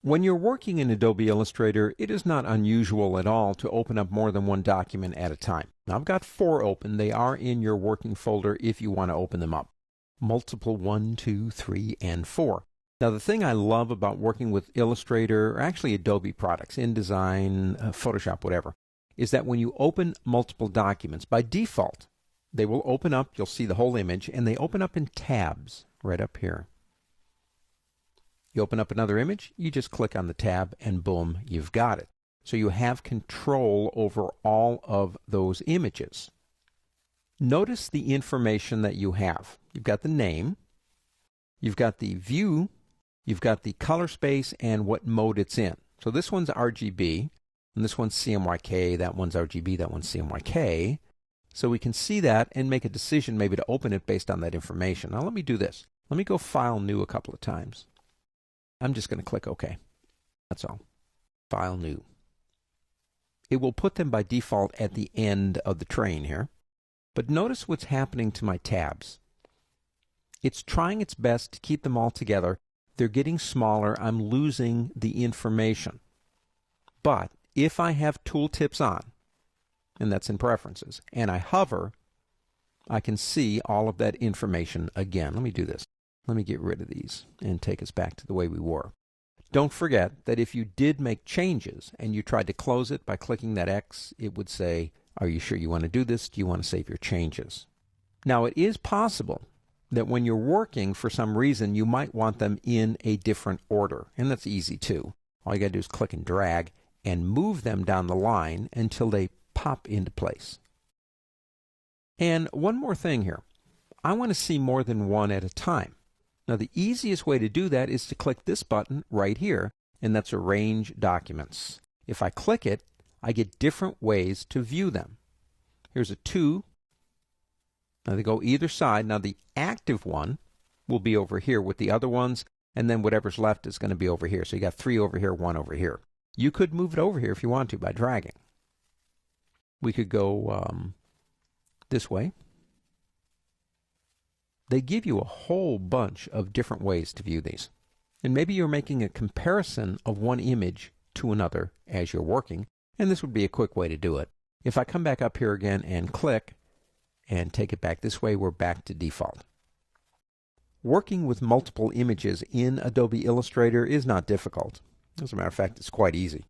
When you're working in Adobe Illustrator, it is not unusual at all to open up more than one document at a time. Now, I've got 4 open. They are in your working folder if you want to open them up. Multiple 1, 2, 3, and 4. Now, the thing I love about working with Illustrator, or actually Adobe products, InDesign, Photoshop, whatever, is that when you open multiple documents, by default, they will open up, you'll see the whole image, and they open up in tabs right up here. You open up another image, you just click on the tab, and boom, you've got it. So you have control over all of those images. Notice the information that you have. You've got the name, you've got the view, you've got the color space, and what mode it's in. So this one's RGB, and this one's CMYK, that one's RGB, that one's CMYK. So we can see that and make a decision maybe to open it based on that information. Now let me do this. Let me go File, New a couple of times. I'm just going to click OK. That's all. File, New. It will put them by default at the end of the train here. But notice what's happening to my tabs. It's trying its best to keep them all together. They're getting smaller. I'm losing the information. But if I have tooltips on, and that's in Preferences, and I hover, I can see all of that information again. Let me do this. Let me get rid of these and take us back to the way we were. Don't forget that if you did make changes and you tried to close it by clicking that X, it would say, are you sure you want to do this? Do you want to save your changes? Now, it is possible that when you're working, for some reason, you might want them in a different order, and that's easy too. All you got to do is click and drag and move them down the line until they pop into place. And one more thing here. I want to see more than one at a time. Now, the easiest way to do that is to click this button right here, and that's Arrange Documents. If I click it, I get different ways to view them. Here's a 2. Now they go either side. Now the active one will be over here with the other ones, and then whatever's left is going to be over here. So you got 3 over here, 1 over here. You could move it over here if you want to by dragging. We could go this way. They give you a whole bunch of different ways to view these. And maybe you're making a comparison of one image to another as you're working, and this would be a quick way to do it. If I come back up here again and click and take it back this way, we're back to default. Working with multiple images in Adobe Illustrator is not difficult. As a matter of fact, it's quite easy.